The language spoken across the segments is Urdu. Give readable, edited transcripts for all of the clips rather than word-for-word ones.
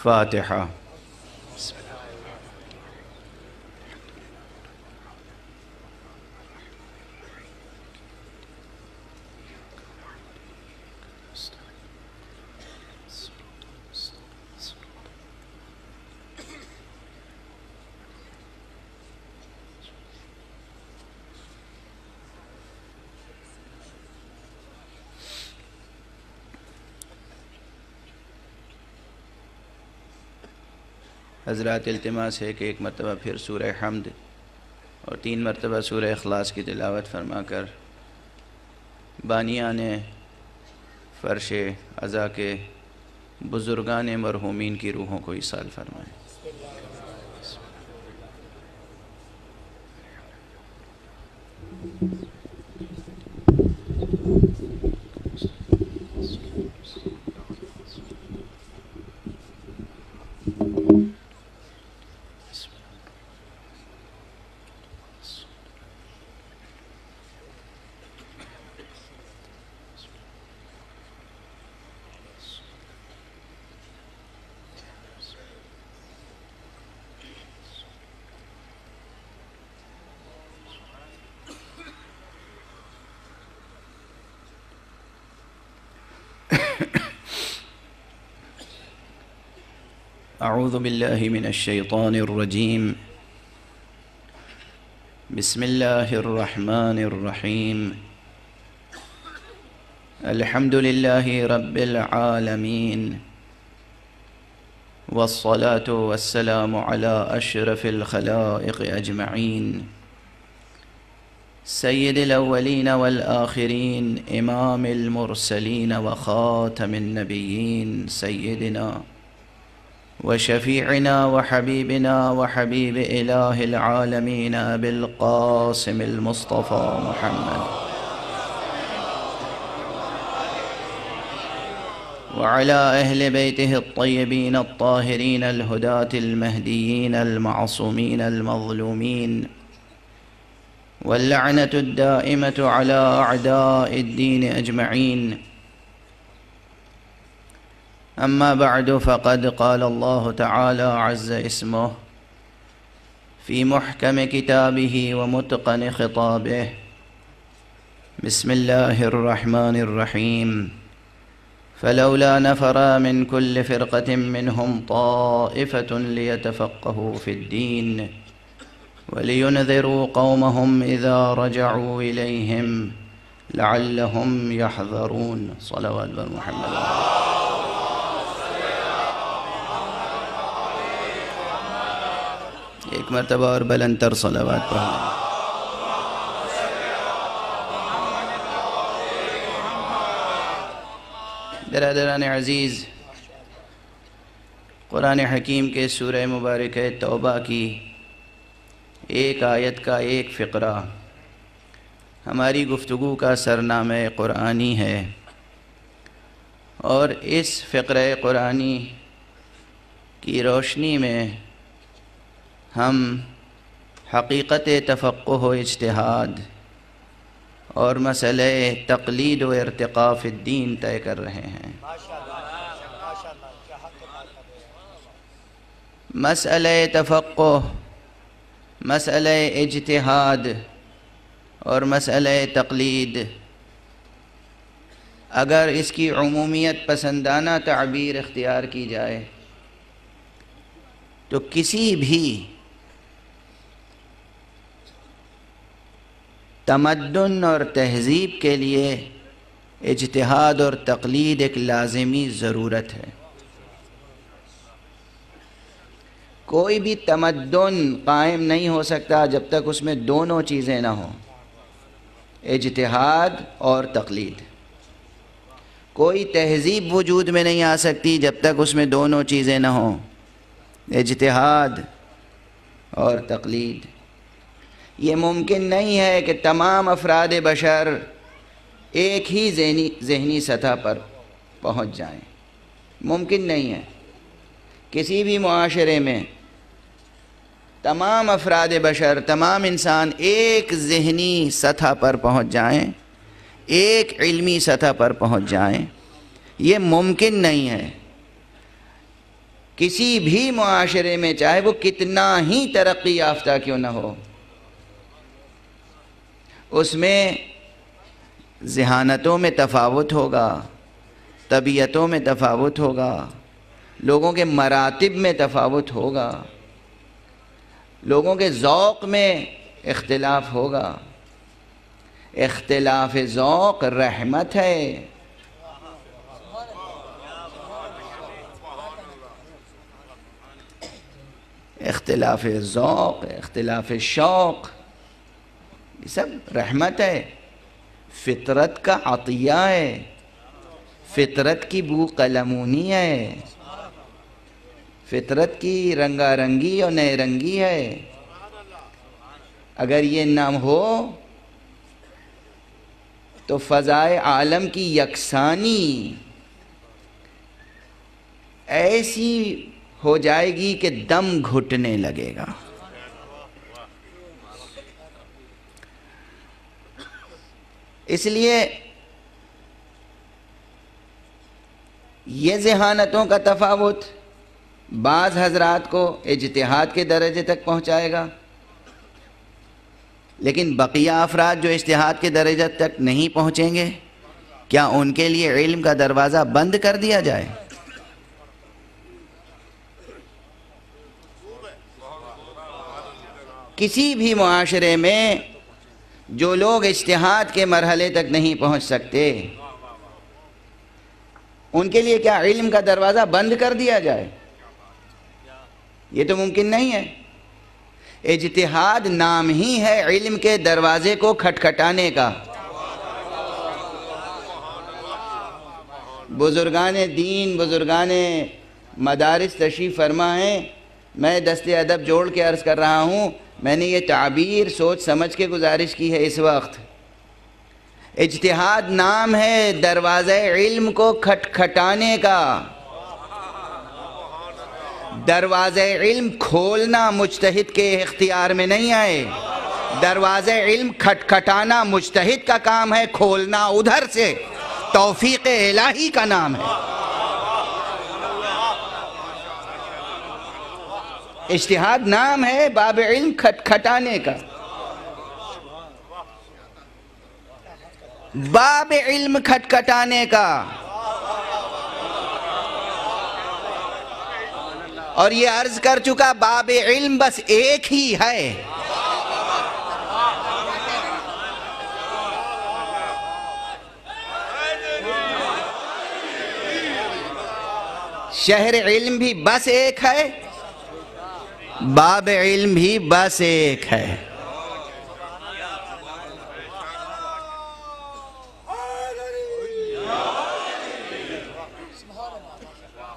فاتحہ۔ حضرات التماس ہے کہ ایک مرتبہ پھر سورہ حمد اور 3 مرتبہ سورہ اخلاص کی تلاوت فرما کر بانیان فرش عزا کے بزرگان مرحومین کی روحوں کو ایصال فرمائیں۔ اعوذ باللہ من الشیطان الرجیم، بسم اللہ الرحمن الرحیم، الحمد للہ رب العالمین، والصلاة والسلام علی اشرف الخلائق اجمعین، سید الاولین والآخرین، امام المرسلین وخاتم النبیین، سیدنا وشفيعنا وحبيبنا وحبيب إله العالمين أبي القاسم المصطفى محمد وعلى أهل بيته الطيبين الطاهرين الهداة المهديين المعصومين المظلومين، واللعنة الدائمة على أعداء الدين أجمعين. أما بعد، فقد قال الله تعالى عز اسمه في محكم كتابه ومتقن خطابه، بسم الله الرحمن الرحيم، فلولا نفر من كل فرقة منهم طائفة ليتفقهوا في الدين ولينذروا قومهم إذا رجعوا إليهم لعلهم يحذرون. صلوات بر محمد. ایک مرتبہ اور بلند تر صلوات پڑھیں۔ برادران عزیز، قرآن حکیم کے سورہ مبارکہ توبہ کی ایک آیت کا ایک فقرہ ہماری گفتگو کا سرنامہ قرآنی ہے، اور اس فقرہ قرآنی کی روشنی میں ہم حقیقت تفقہ و اجتہاد اور مسئلہ تقلید و ارتقاء فی الدین طے کر رہے ہیں۔ مسئلہ تفقہ، مسئلہ اجتہاد اور مسئلہ تقلید، اگر اس کی عمومیت پسندانہ تعبیر اختیار کی جائے تو کسی بھی تمدن اور تہذیب کے لیے اجتہاد اور تقلید ایک لازمی ضرورت ہے۔ کوئی بھی تمدن قائم نہیں ہو سکتا جب تک اس میں دونوں چیزیں نہ ہوں، اجتہاد اور تقلید۔ کوئی تہذیب وجود میں نہیں آ سکتی جب تک اس میں دونوں چیزیں نہ ہوں، اجتہاد اور تقلید۔ یہ ممکن نہیں ہے کہ تمام افراد بشر ایک ہی ذہنی سطح پر پہنچ جائیں، ممکن نہیں ہے۔ کسی بھی معاشرے میں تمام افراد بشر، تمام انسان ایک ذہنی سطح پر پہنچ جائیں، ایک علمی سطح پر پہنچ جائیں، یہ ممکن نہیں ہے۔ کسی بھی معاشرے میں چاہے وہ کتنا ہی ترقی یافتہ کیوں نہ ہو، اس میں ذہانتوں میں تفاوت ہوگا، طبیعتوں میں تفاوت ہوگا، لوگوں کے مراتب میں تفاوت ہوگا، لوگوں کے ذوق میں اختلاف ہوگا۔ اختلاف ذوق رحمت ہے۔ اختلاف ذوق، اختلاف شوق، یہ سب رحمت ہے، فطرت کا عطیہ ہے، فطرت کی بو قلمونی ہے، فطرت کی رنگا رنگی اور نئے رنگی ہے۔ اگر یہ نہ ہو تو فضائے عالم کی یکسانی ایسی ہو جائے گی کہ دم گھٹنے لگے گا۔ اس لیے یہ ذہانتوں کا تفاوت بعض حضرات کو اجتہاد کے درجے تک پہنچائے گا، لیکن بقیہ افراد جو اجتہاد کے درجے تک نہیں پہنچیں گے، کیا ان کے لیے علم کا دروازہ بند کر دیا جائے؟ کسی بھی معاشرے میں جو لوگ اجتہاد کے مرحلے تک نہیں پہنچ سکتے، ان کے لیے کیا علم کا دروازہ بند کر دیا جائے؟ یہ تو ممکن نہیں ہے۔ اجتہاد نام ہی ہے علم کے دروازے کو کھٹکھٹانے کا۔ بزرگان دین، بزرگان مدارس تشریف فرما ہیں، میں دست ادب جوڑ کے عرض کر رہا ہوں، میں نے یہ تعبیر سوچ سمجھ کے گزارش کی ہے اس وقت۔ اجتہاد نام ہے دروازہ علم کو کھٹکھٹانے کا۔ دروازہ علم کھولنا مجتہد کے اختیار میں نہیں آئے، دروازہ علم کھٹکھٹانا مجتہد کا کام ہے، کھولنا ادھر سے توفیق الہی کا نام ہے۔ اجتہاد نام ہے باب علم کھٹکھٹانے کا، باب علم کھٹکھٹانے کا۔ اور یہ عرض کر چکا باب علم بس ایک ہی ہے۔ شہر علم بھی بس ایک ہے، باب علم بھی بس ایک ہے۔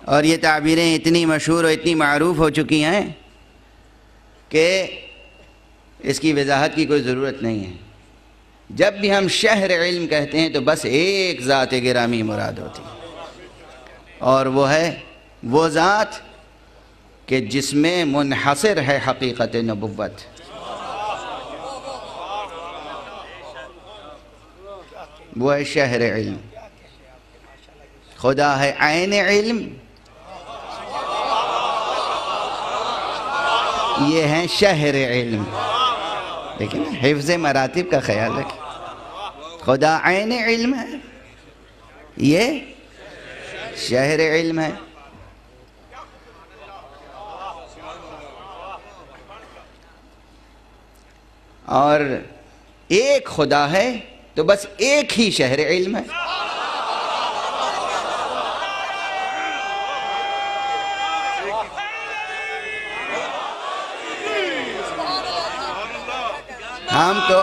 اور یہ تعبیریں اتنی مشہور اور اتنی معروف ہو چکی ہیں کہ اس کی وضاحت کی کوئی ضرورت نہیں ہے۔ جب بھی ہم شہر علم کہتے ہیں تو بس ایک ذات گرامی مراد ہوتی ہے، اور وہ ہے وہ ذات کہ جس میں منحصر ہے حقیقت نبوت۔ وہ ہے شہر علم۔ خدا ہے عین علم، یہ ہیں شہر علم۔ لیکن حفظ مراتب کا خیال رکھیں، خدا عین علم ہے، یہ شہر علم ہے۔ اور ایک خدا ہے تو بس ایک ہی شہر علم ہے۔ ہم تو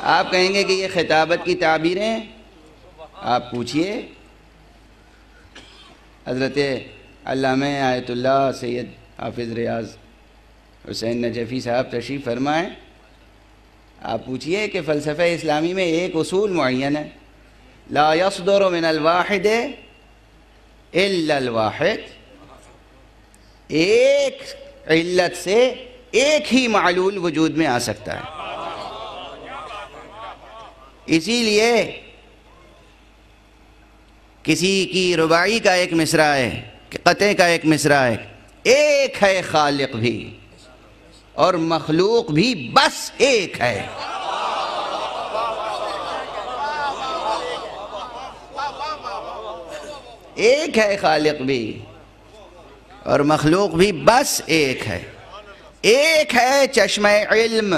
آپ کہیں گے کہ یہ خطابت کی تعبیریں، آپ پوچھئے حضرت علامہ آیت اللہ سید حافظ ریاض حسین نجفی صاحب تشریف فرمائیں، آپ پوچھئے کہ فلسفہ اسلامی میں ایک اصول معین ہے، لا يصدر من الواحد الا الواحد، ایک علت سے ایک ہی معلول وجود میں آ سکتا ہے۔ اسی لیے کسی کی رباعی کا ایک مصرع ہے، قطعے کا ایک مصرع ہے، ایک ہے خالق بھی اور مخلوق بھی بس ایک ہے۔ ایک ہے خالق بھی اور مخلوق بھی بس ایک ہے۔ ایک ہے چشمہ علم،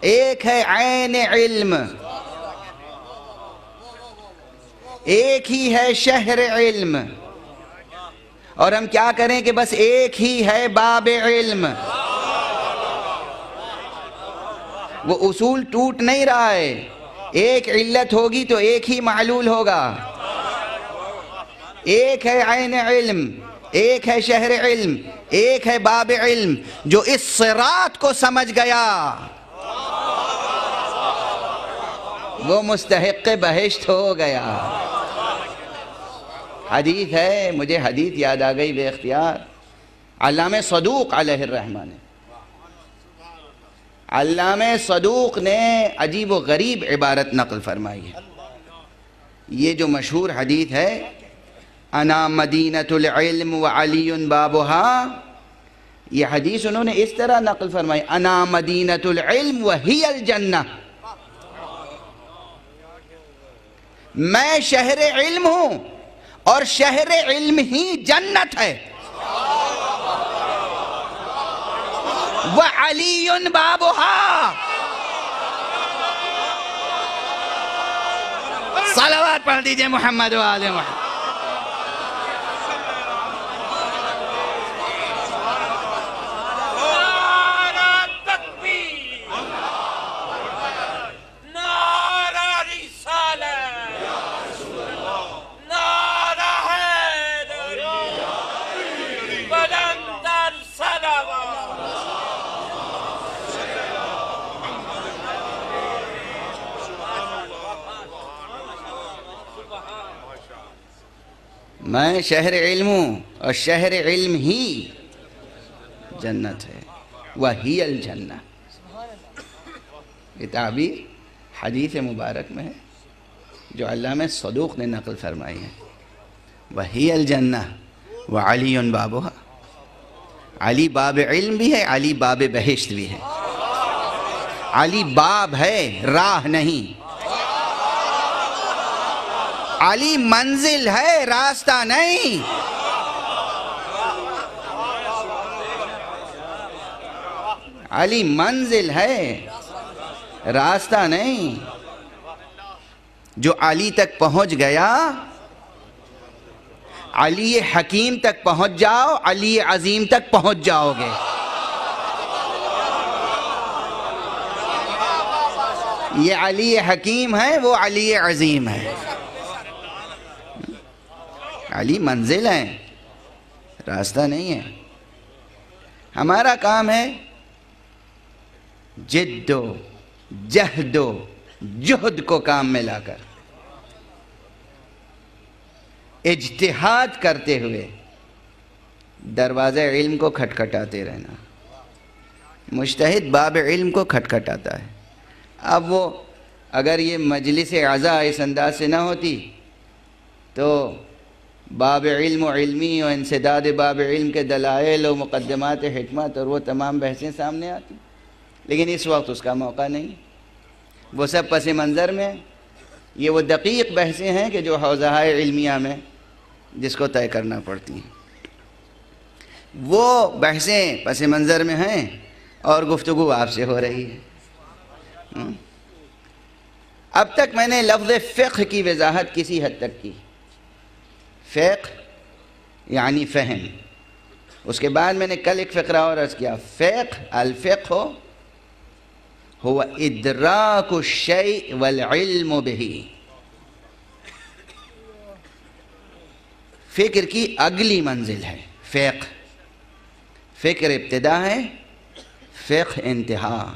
ایک ہے عین علم، ایک ہی ہے شہر علم، اور ہم کیا کریں کہ بس ایک ہی ہے باب علم۔ وہ اصول ٹوٹ نہیں رہا ہے، ایک علت ہوگی تو ایک ہی معلول ہوگا۔ ایک ہے عین علم، ایک ہے شہر علم، ایک ہے باب علم۔ جو اس صراط کو سمجھ گیا وہ مستحق بہشت ہو گیا۔ حدیث ہے، مجھے حدیث یاد آ گئی بے اختیار، علامہ صدوق علیہ الرحمہ نے، علامہ صدوق نے عجیب و غریب عبارت نقل فرمائی ہے۔ یہ جو مشہور حدیث ہے، انا مدینۃ العلم وعلی بابها، یہ حدیث انہوں نے اس طرح نقل فرمائی، انا مدینۃ العلم وہی الجنہ، میں شہر علم ہوں اور شہر علم ہی جنت ہے، وعلی بابها۔ صلوات پڑھ دیجئے محمد و آل محمد۔ میں شہر علم ہوں اور شہر علم ہی جنت ہے، وہی الجنہ۔ یہ تعبیر حدیث مبارک میں ہے جو علامہ صدوق نے نقل فرمائی ہے، وہی الجنہ وعلی بابها۔ علی باب علم بھی ہے، علی باب بہشت بھی ہے۔ علی باب ہے، راہ نہیں۔ علی منزل ہے، راستہ نہیں۔ علی منزل ہے، راستہ نہیں۔ جو علی تک پہنچ گیا، علی حکیم تک پہنچ جاؤ، علی عظیم تک پہنچ جاؤ گے۔ یہ علی حکیم ہے، وہ علی عظیم ہے۔ علی منزل ہے، راستہ نہیں ہے۔ ہمارا کام ہے جد و جہد و جہد کو کام میں لا کر اجتہاد کرتے ہوئے دروازہ علم کو کھٹکھٹاتے رہنا۔ مجتہد باب علم کو کھٹکھٹاتا ہے۔ اب وہ اگر یہ مجلس عزا اس انداز سے نہ ہوتی تو باب علم و علمی و انسداد باب علم کے دلائل و مقدمات حکمت اور وہ تمام بحثیں سامنے آتی، لیکن اس وقت اس کا موقع نہیں۔ وہ سب پس منظر میں، یہ وہ دقیق بحثیں ہیں کہ جو حوزہ علمیہ میں جس کو طے کرنا پڑتی ہیں، وہ بحثیں پس منظر میں ہیں اور گفتگو آپ سے ہو رہی ہے۔ اب تک میں نے لفظ فقہ کی وضاحت کسی حد تک کی۔ فقہ یعنی فہم۔ اس کے بعد میں نے کل ایک فقرہ اور عرض کیا، فقہ الفقہ هو ادراک الشیء والعلم به۔ فکر کی اگلی منزل ہے فقہ۔ فکر ابتدا ہے، فقہ انتہا۔